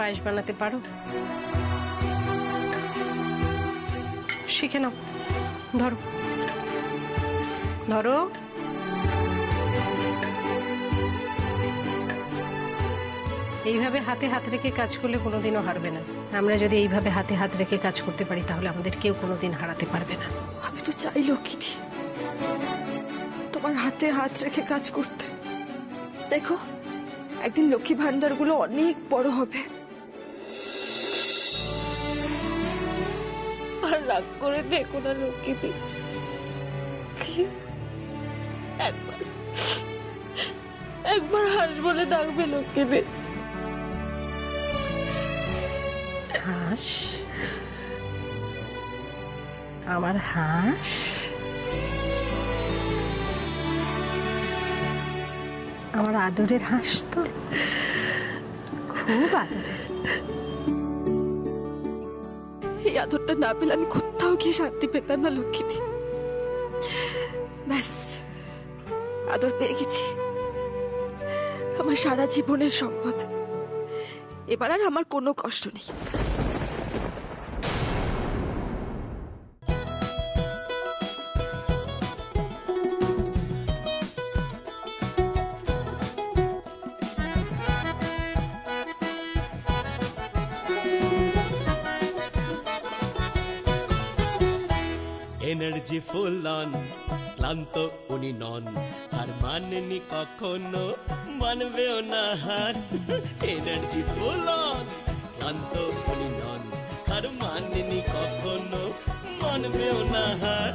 পায়েস বানাতে পারো? শিখে নাও। ধরো ধরো। এইভাবে হাতে হাত রেখে কাজ করলে কোনোদিনও হারবে না। আমরা যদি এইভাবে হাতে হাত রেখে কাজ করতে পারি তাহলে আমাদের কেউ কোনোদিন হারাতে পারবে না। আমি তো চাই লক্ষ্মীদি তোমার হাতে হাত রেখে কাজ করতে। দেখো একদিন লক্ষ্মী ভান্ডার গুলো অনেক বড় হবে। আর রাগ করে দেখো না লক্ষ্মীদি, প্লিজ একবার হাস বলে ডাকবে লক্ষ্মীদি। হাঁস, আমার হাঁস। আমার আদরের হাঁস তো, খুব আদরের। এই আদরটা না পেলে আমি কোথাও গিয়ে শান্তি পেতাম না লক্ষ্মীদি। ব্যাস আদর পেয়ে গেছি, আমার সারা জীবনের সম্পদ। এবার আর আমার কোনো কষ্ট নেই। এনার্জি ফুল অন, ক্লান্ত উনি নন, আর মানেনি কখনো, মানবেও না হার। এনার্জি ফুল অন, ক্লান্ত উনি নন, আর মানেনি কখনো, মানবেও না হার।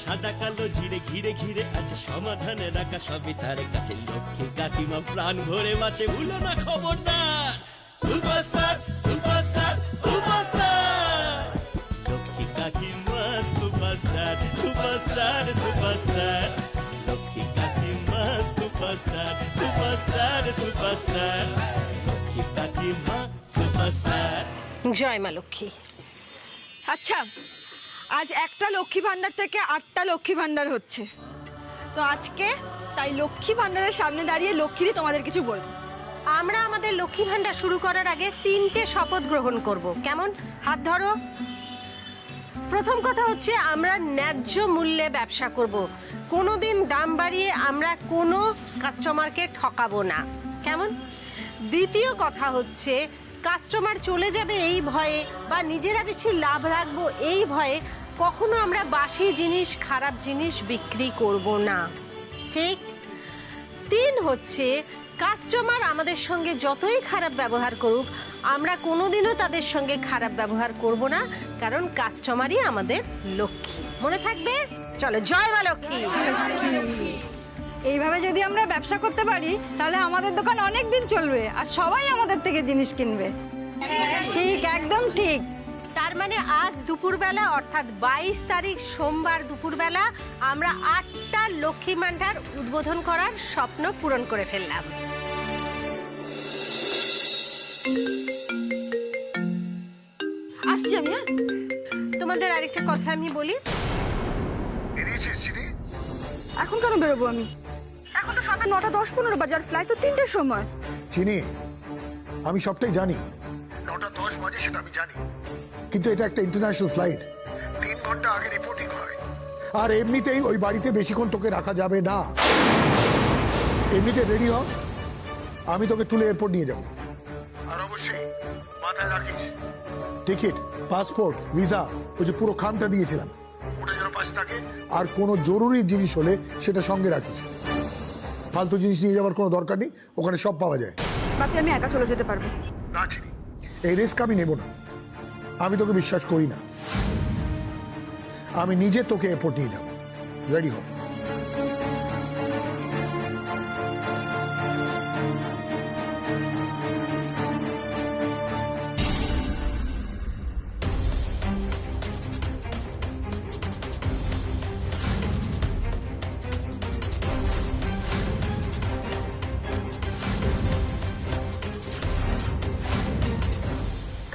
সাদা কালো ঘিরে ঘিরে ঘিরে আছে সমাধানে রাখা, সবই তার কাছে। লক্ষ্মী কাকিমা প্রাণ ভরে বাঁচে, ভুলো না খবরদার। সুপারস্টার সুপারস্টার সুপারস্টার, লক্ষ্মী কাকিমা সুপারস্টার সুপারস্টার সুপারস্টার, লক্ষ্মী কাকিমা সুপারস্টার সুপারস্টার সুপারস্টার, লক্ষ্মী কাকিমা সুপারস্টার। জয় মা লক্ষ্মী। আচ্ছা আজ একটা লক্ষ্মী ভান্ডার থেকে 8টা লক্ষ্মী ভান্ডার হচ্ছে, তো আজকে তাই লক্ষ্মী ভান্ডারের সামনে দাঁড়িয়ে লক্ষ্মীরই তোমাদের কিছু বলবো। আমরা আমাদের লক্ষ্মী ভান্ডার শুরু করার আগে 3টে শপথ গ্রহণ করব। কেমন? হাত ধরো। প্রথম কথা হচ্ছে আমরা ন্যায্য মূল্যে ব্যবসা করব। কোনোদিন দাম বাড়িয়ে আমরা কোনো কাস্টমারকে ঠকাবো না। কেমন? দ্বিতীয় কথা হচ্ছে কাস্টমার চলে যাবে এই ভয়ে বা নিজেরা বেশি লাভ রাখবো এই ভয়ে কখনো আমরা বাসি জিনিস, খারাপ জিনিস বিক্রি করব না। ঠিক? 3 হচ্ছে কাস্টমার আমাদের সঙ্গে যতই খারাপ ব্যবহার করুক আমরা কোনোদিনও তাদের সঙ্গে খারাপ ব্যবহার করব না, কারণ কাস্টমারই আমাদের লক্ষ্মী। মনে থাকবে? চলো, জয় মা লক্ষ্মী। এইভাবে যদি আমরা ব্যবসা করতে পারি তাহলে আমাদের দোকান অনেক দিন চলবে আর সবাই আমাদের থেকে জিনিস কিনবে। ঠিক, একদম ঠিক। তার মানে আজ দুপুরবেলা অর্থাৎ 22 তারিখ সোমবার দুপুরবেলা আমরা 8টা লক্ষ্মী ভান্ডার উদ্বোধন করার স্বপ্ন পূরণ করে ফেললাম। আসছি আমি। তোমাদের আরেকটা কথা আমি বলি। এখন কেন বেরোবো আমি? এখন তো সকাল 9টা 10-15 বাজে আর ফ্লাইট তো 3টের সময়। চিনি, আমি সবটাই জানি। 9টা 10 বাজে সেটা আমি জানি, কিন্তু এটা একটা ইন্টারন্যাশনাল ফ্লাইট, 3 ঘন্টা আগে রিপোর্টিং হয়। আর এমনিতেই ওই বাড়িতে বেশিক্ষণ তোকে রাখা যাবে না। এমনিতে রেডি হ, আমি তোকে তুলে এয়ারপোর্ট নিয়ে যাব। আর অবশ্যই মাথায় রাখিস টিকিট, পাসপোর্ট, ভিসা, ওই যে পুরো খামটা দিয়েছিলাম ওটা যেন পাশে থাকে। আর কোনো জরুরি জিনিস হলে সেটা সঙ্গে রাখিস। ফালতু জিনিস নিয়ে যাওয়ার কোনো দরকার নেই, ওখানে সব পাওয়া যায়। বাপি আমি একা চলে যেতে পারবো না চিনি, এই রিস্ক আমি নেব না। আমি তোকে বিশ্বাস করি না। আমি নিজে তোকে এয়ারপোর্ট নিয়ে যাব। রেডি হ।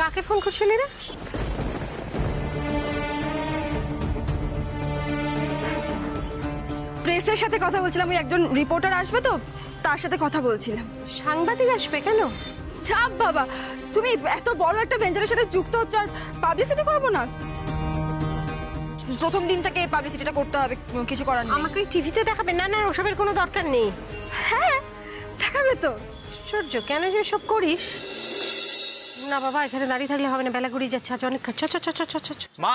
কাকে ফোন করছিলি রে? প্রেসের সাথে কথা বলছিলাম, ওই একজন রিপোর্টার আসবে তো তার সাথে কথা বলছিলাম। সাংবাদিক আসবে কেন? চাপ বাবা, তুমি এত বড় একটা ভেঞ্চারের সাথে যুক্ত হচ্ছ আর পাবলিসিটি করবো না? প্রথম দিন থেকে পাবলিসিটিটা করতে হবে, কিছু করার নেই। আমাকে টিভিতে দেখাবে? না না, ওসবের কোনো দরকার নেই। হ্যাঁ দেখাবে তো। সূর্য, কেন যে সব করিস? না বাবা, এখানে দাঁড়িয়ে থাকলে হবে না, বেলা গড়িয়ে যাচ্ছে, আজ অনেক চ চ চ চ চ চ। মা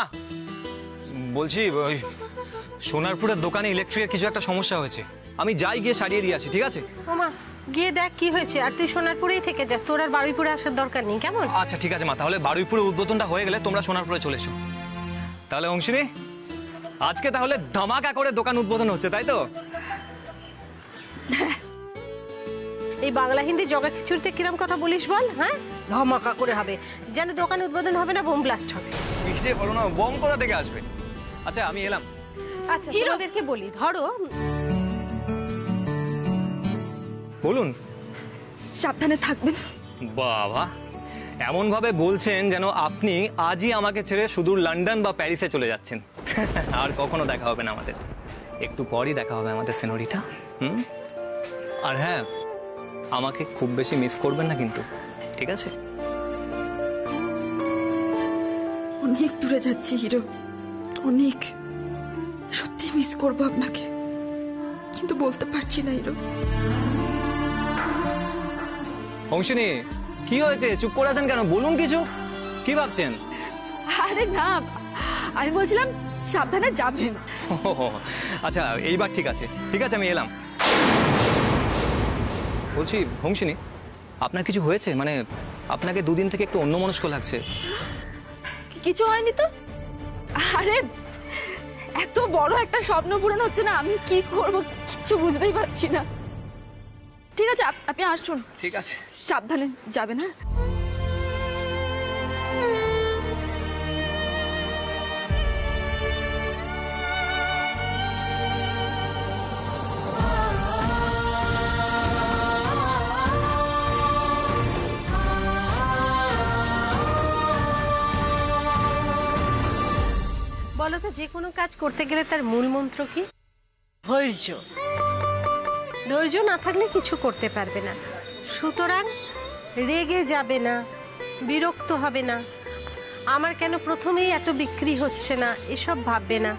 বলছি ওই সোনারপুরের দোকানে ইলেকট্রিকের কিছু একটা সমস্যা হয়েছে, আমি যাই গিয়ে সারিয়ে দিয়ে আসি, ঠিক আছে? ওমা, গিয়ে দেখ কি হয়েছে। আর তুই সোনারপুরেই থেকে যাস, তোর আর বারুইপুরে আসার দরকার নেই, কেমন? আচ্ছা ঠিক আছে মা, তাহলে বারুইপুরের উদ্বোধনটা হয়ে গেলে তোমরা সোনারপুরে চলে এসো। তাহলে অংশিনী, আজকে তাহলে ধামাকা করে দোকান উদ্বোধন হচ্ছে, তাই তো? এই বাংলা হিন্দি জগা খিচুড়িতে কিরম কথা বলিস বল? হ্যাঁ, ধমাকা করে হবে, যেন দোকান উদ্বোধন হবে না, বোম ব্লাস্ট হবে। কিসে বলো না, বম কোথা থেকে আসবে? আচ্ছা আমি এলাম। আচ্ছা, তোদেরকে বলি, ধরো বলুন। সাবধানে থাকবেন। বাবা, এমন ভাবে বলছেন যেন আপনি আজই আমাকে ছেড়ে সুদূর লন্ডন বা প্যারিসে চলে যাচ্ছেন। আর কখনো দেখা হবে না আমাদের, একটু পরই দেখা হবে আমাদের সেনোরিটা। আর হ্যাঁ, আমাকে খুব বেশি মিস করবেন না কিন্তু, ঠিক আছে? অনেক দূরে যাচ্ছি হিরো, অনেক। সত্যি মিস করবো আপনাকে, কিন্তু বলতে পারছি না হিরো। অংশিনী, কি হয়েছে? চুপ করে আছেন কেন? বলুন কিছু, কি ভাবছেন? আরে না, আমি বলছিলাম সাবধানে যাবেন। আচ্ছা এইবার ঠিক আছে, ঠিক আছে আমি এলাম। বলছি অংশিনী, আপনার কিছু হয়েছে? মানে আপনাকে দুদিন থেকে একটু অন্যমনস্ক লাগছে। কিছু হয়নি তো। আরে এত বড় একটা স্বপ্ন পূরণ হচ্ছে না, আমি কি করব কিচ্ছু বুঝতেই পারছি না। ঠিক আছে আপনি আসুন। ঠিক আছে, সাবধানে যাবেন। হ্যাঁ বলো তো, যে কোনো কাজ করতে গেলে তার মূল মন্ত্র কি? ধৈর্য। ধৈর্য না থাকলে কিছু করতে পারবে না। সুতরাং রেগে যাবে না, বিরক্ত হবে না, আমার কেন প্রথমেই এত বিক্রি হচ্ছে না এসব ভাববে না।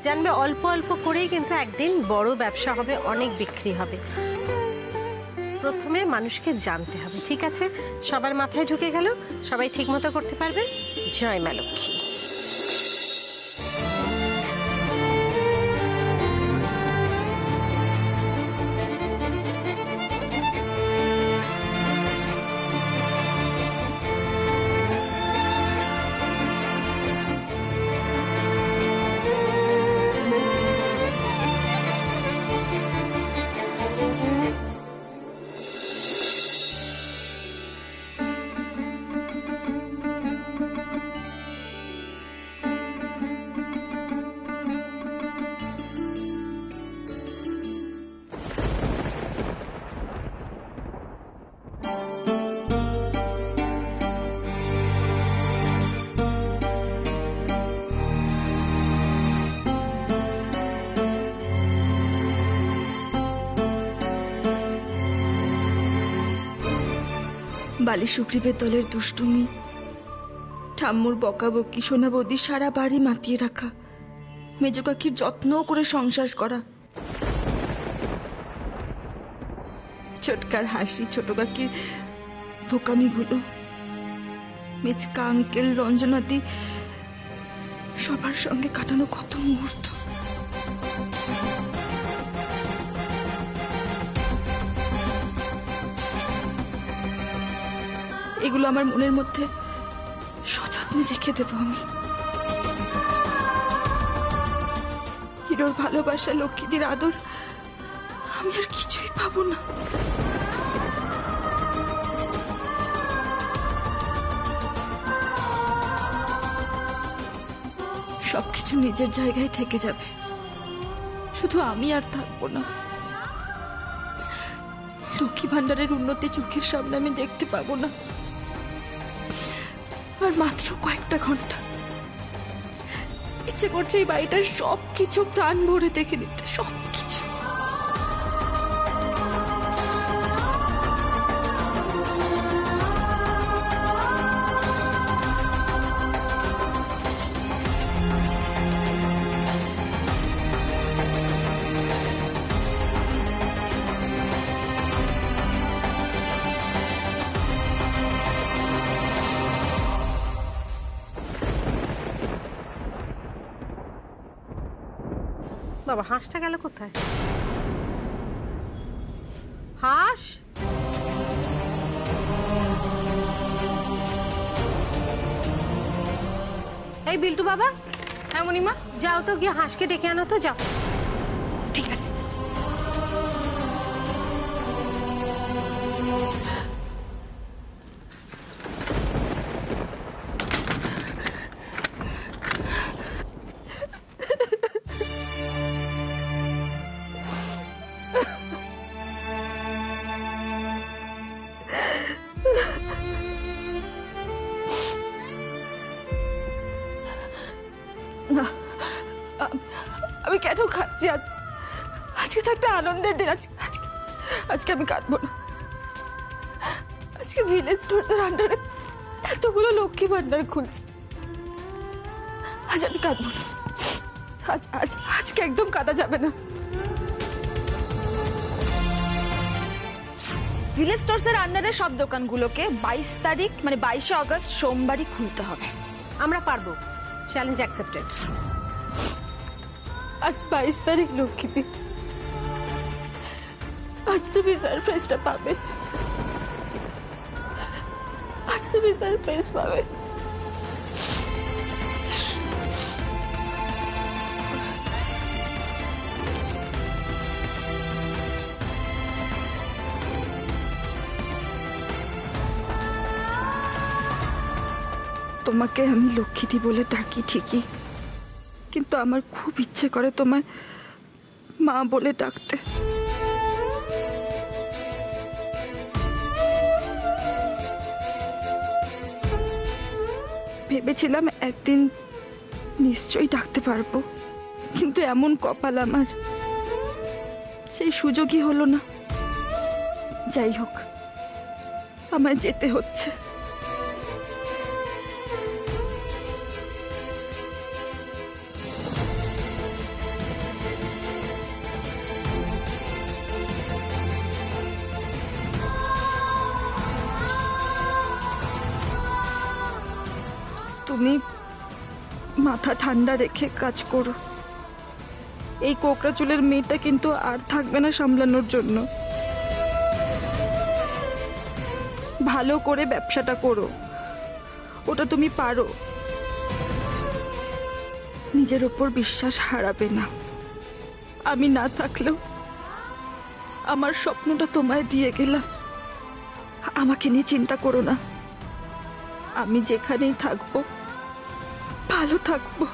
জানবে অল্প অল্প করেই কিন্তু একদিন বড় ব্যবসা হবে, অনেক বিক্রি হবে। প্রথমে মানুষকে জানতে হবে, ঠিক আছে? সবার মাথায় ঢুকে গেল, সবাই ঠিক মতো করতে পারবে। জয় মা লক্ষ্মী। বালি সুগ্রীবের দলের দুষ্টুমি, ঠাম্মুর বকাবকি, সোনা বৌদি সারা বাড়ি মাতিয়ে রাখা, মেজো কাকির যত্ন করে সংসার করা, ছোটকার হাসি, ছোট কাকির বোকামিগুলো, মেচকা আঙ্কেল, রঞ্জনাদি, সবার সঙ্গে কাটানো কত মুহূর্ত। এগুলো আমার মনের মধ্যে সযত্নে রেখে দেব আমি। হিরোর ভালোবাসা, লক্ষ্মীদের আদর আমি আর কিছুই পাবো না। সবকিছু নিজের জায়গায় থেকে যাবে, শুধু আমি আর থাকবো না। লক্ষ্মী ভান্ডারের উন্নতি চোখের সামনে আমি দেখতে পাবো না। আর মাত্র কয়েকটা ঘন্টা, ইচ্ছে করছে এই বাড়িটার সবকিছু প্রাণ ভরে দেখে নিতে, সবকিছু। বাবা, হাঁসটা গেল কোথায়? হাঁস, এই বিল্টু বাবা, হ্যাঁ মণিমা, যাও তো গিয়ে হাঁসকে ডেকে আনো তো, যাও। ঠিক আছে। না, আমি কেন খাচ্ছি? আজকে তো একটা আনন্দের দিন। আজকে আমি কাঁদবো না। আজকে ভিলেজ স্টোরসের আন্ডারে এতগুলো লক্ষ্মী ভান্ডার খুলছে। আজ আমি কাঁদবো না। আজকে একদম কাঁদা যাবে না। ভিলেজ স্টোরসের আন্ডারে সব দোকানগুলোকে 22 তারিখ মানে 22শে আগস্ট সোমবারই খুলতে হবে। আমরা পারবো, চ্যালেঞ্জ অ্যাকসেপ্টেড। আজ 22 তারিখ লক্ষ্মীদি, আজ তুমি সারপ্রাইজটা পাবে। আজ তুমি সারপ্রাইজ পাবে। তোমাকে আমি লক্ষ্মীদি বলে ডাকি ঠিকই, কিন্তু আমার খুব ইচ্ছে করে তোমায় মা বলে ডাকতে। ভেবেছিলাম একদিন নিশ্চয়ই ডাকতে পারবো, কিন্তু এমন কপাল আমার, সেই সুযোগই হলো না। যাই হোক, আমায় যেতে হচ্ছে। তুমি মাথা ঠান্ডা রেখে কাজ করো। এই কোকড়া চুলের মেয়েটা কিন্তু আর থাকবে না সামলানোর জন্য। ভালো করে ব্যবসাটা করো, ওটা তুমি পারো। নিজের ওপর বিশ্বাস হারাবে না। আমি না থাকলেও আমার স্বপ্নটা তোমায় দিয়ে গেলাম। আমাকে নিয়ে চিন্তা করো না, আমি যেখানেই থাকবো ভালো থাকবো।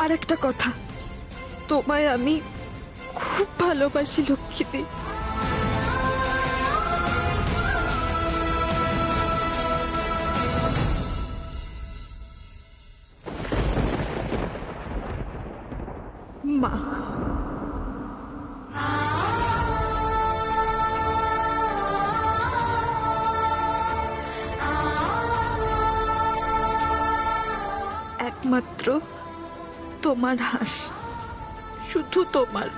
আর একটা কথা, তোমায় আমি খুব ভালোবাসি লক্ষ্মীদি। মা, একমাত্র তোমার হাঁস, শুধু তোমার।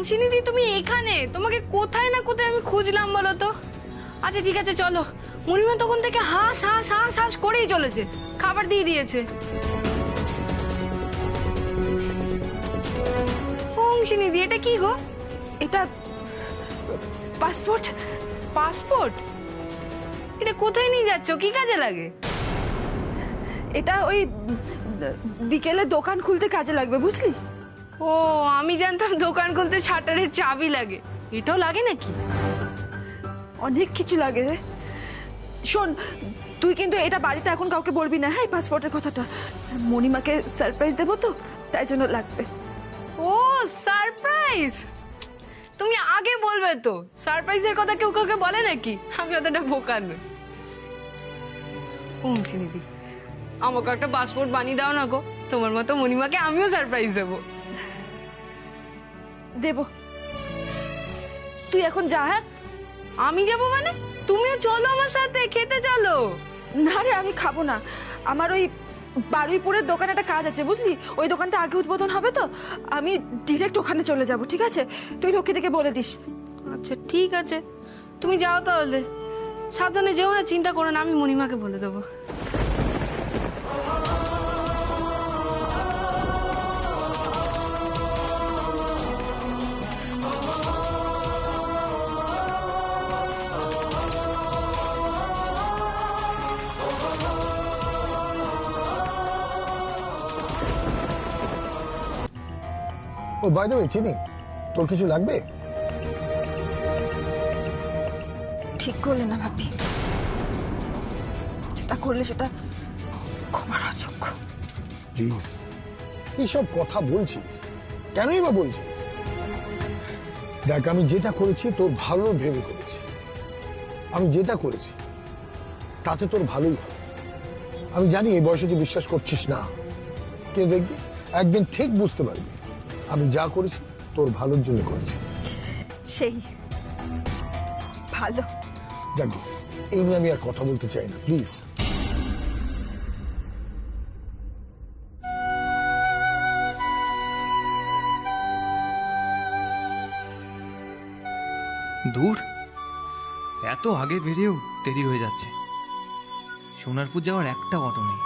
সিনিদি, তুমি এখানে? তোমাকে কোথায় না কোথায় আমি খুঁজলাম বলো তো। আচ্ছা ঠিক আছে, চলো। মনিমা তখন থেকে হাঁস হাঁস হাঁস হাঁস করেই চলেছে, খাবার দিয়ে দিয়েছে। অংশিনিদি এটা কি গো? এটা পাসপোর্ট। পাসপোর্ট? এটা কোথায় নিয়ে যাচ্ছ, কি কাজে লাগে? এটা ওই বিকেলে দোকান খুলতে কাজে লাগবে, বুঝলি? ও, আমি জানতাম দোকান খুলতে শাটারের চাবি লাগে। এটাও লাগে নাকি? অনেক কিছু লাগে রে। শোন, তুই কিন্তু এটা বাড়িতে এখন কাউকে বলবি না, হ্যাঁ? পাসপোর্টের কথাটা মণিমাকে সারপ্রাইজ দেবো তো, তাই জন্য লাগবে। ও সারপ্রাইজ! তুমি আগে বলবে তো, সারপ্রাইজের কথা কেউ কাউকে বলে নাকি? আমি অতটা বোকা নই। অংশিনিদি, আমাকে একটা পাসপোর্ট বানিয়ে দাও না গো, তোমার মতো মণিমাকে আমিও সারপ্রাইজ দেবো। দেব, তুই এখন যা। হ্যাঁ, আমি যাবো মানে? তুমিও চলো আমার সাথে, খেতে চলো। না রে, আমি খাবো না। আমার ওই বারুইপুরের দোকানে একটা কাজ আছে, বুঝলি? ওই দোকানটা আগে উদ্বোধন হবে তো, আমি ডিরেক্ট ওখানে চলে যাব, ঠিক আছে? তুই লক্ষ্মীদিকে বলে দিস। আচ্ছা ঠিক আছে, তুমি যাও তাহলে। সাবধানে যেও না, চিন্তা করো না, আমি মণিমাকে বলে দেবো। ও বাই দ্য ওয়ে চিনি, তোর কিছু লাগবে? ঠিক করলে না ভাবি, যেটা করলে সেটা ক্ষমার অযোগ্য। প্লিজ, এইসব কথা বলছিস কেনই বা বলছিস? দেখ, আমি যেটা করেছি তোর ভালো ভেবে করেছি। আমি যেটা করেছি তাতে তোর ভালোই হবে। আমি জানি এই বয়সে তুই বিশ্বাস করছিস না, কিন্তু দেখবি একদিন ঠিক বুঝতে পারবি আমি যা করেছি তোর ভালোর জন্য করেছি। সেই ভালো। যাক, এই নিয়ে আমি আর কথা বলতে চাই না, প্লিজ। দূর, এত আগে বেরিয়েও দেরি হয়ে যাচ্ছে। সোনারপুর যাওয়ার একটা অটো নেই।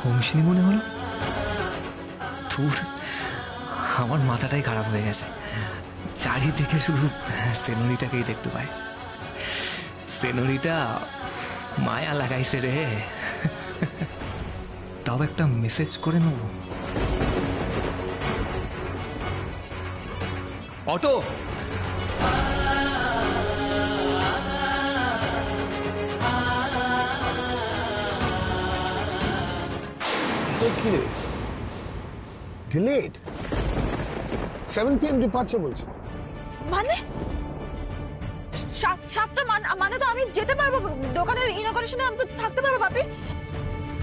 হোমসিনী মনে হলো। দূর, আমার মাথাটাই খারাপ হয়ে গেছে। চারিদিকে শুধু সেনোরিটাকেই দেখতে পাই। সেনোরিটা মায়া লাগাইছে রে। তাও একটা মেসেজ করে নেব। অটো, কি রে, ডিলেড 7 PM ডিপার্চার বলছে? মানে 7টা মানে তো আমি যেতে পারবো দোকানের ইনঅগারেশনে, আমি তো থাকতে পারবো। বাপি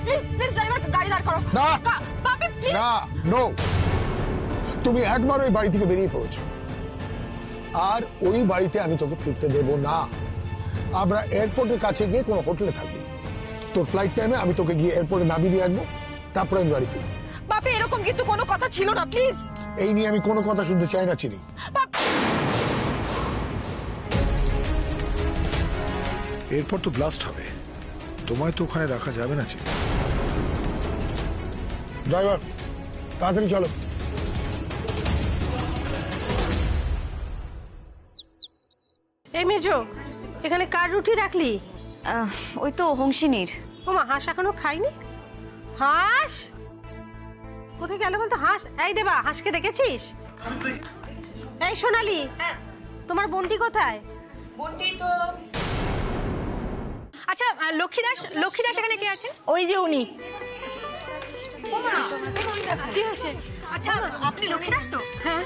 প্লিজ, প্লিজ ড্রাইভার গাড়ি দাঁড় করো। না বাপি প্লিজ। না, নো, তুমি একবার ওই বাড়ি থেকে বেরিয়ে পড়েছো, আর ওই বাড়িতে আমি তোকে ফিরতে দেব না। আমরা এয়ারপোর্টের কাছে গিয়ে কোনো হোটেলে থাকবো। তোর ফ্লাইট টাইমে আমি তোকে গিয়ে এয়ারপোর্টে নামিয়ে দিয়ে আসবো, তারপরে আমি বাড়ি ফিরবো। বাপি এরকম কিন্তু কোনো কথা ছিল না, প্লিজ। এই নিয়ে আমি কোনো কথা শুনতে চাই না, চিনি। এরপর তো ব্লাস্ট হবে, তোমায় তো ওখানে রাখা যাবে না, চিনি। ড্রাইভার, তাড়াতাড়ি চলো। এই মেজো, এখানে কার রুটি রাখলি? ওই তো হংসিনীর। ওমা, হাঁস এখনো খাইনি? হাঁস কোথায় গেল বলতো? হাঁস, এই দেবা, হাঁসকে দেখেছিস? এই সোনালি, তোমার বোনটি কোথায়? আচ্ছা, লক্ষ্মী দাস এখানে কে আছে? ওই যে উনি। কি হয়েছে? আচ্ছা, আপনি লক্ষ্মী দাস তো? হ্যাঁ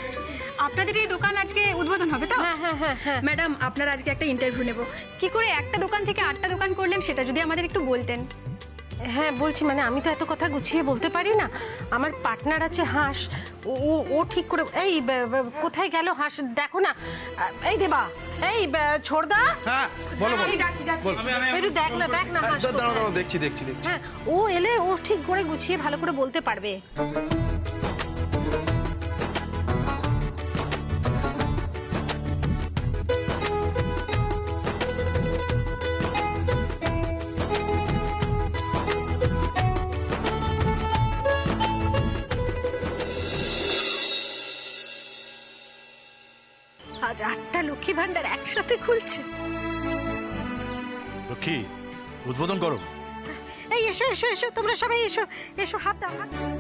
আপনাদের এই দোকান আজকে উদ্বোধন হবে তো? হ্যাঁ হ্যাঁ হ্যাঁ হ্যাঁ। ম্যাডাম, আপনার আজকে একটা ইন্টারভিউ নেব। কি করে একটা দোকান থেকে 8টা দোকান করলেন সেটা যদি আমাদের একটু বলতেন। হ্যাঁ বলছি, মানে আমি তো এত কথা গুছিয়ে বলতে পারি না। আমার পার্টনার আছে হাঁস, ও ঠিক করে। এই কোথায় গেল হাঁস? দেখো না। এই দেবা, এই ছোড়দা। হ্যাঁ বলো বলো। একটু দেখ না হাঁস। দাঁড়াও দেখছি। হ্যাঁ, ও এলে ও ঠিক করে গুছিয়ে ভালো করে বলতে পারবে। আজ 8টা লক্ষ্মী ভান্ডার একসাথে খুলছে। লক্ষ্মী উদ্বোধন করো। এই এসো এসো এসো, তোমরা সবাই এসো এসো, হাত দাও হাত দাও।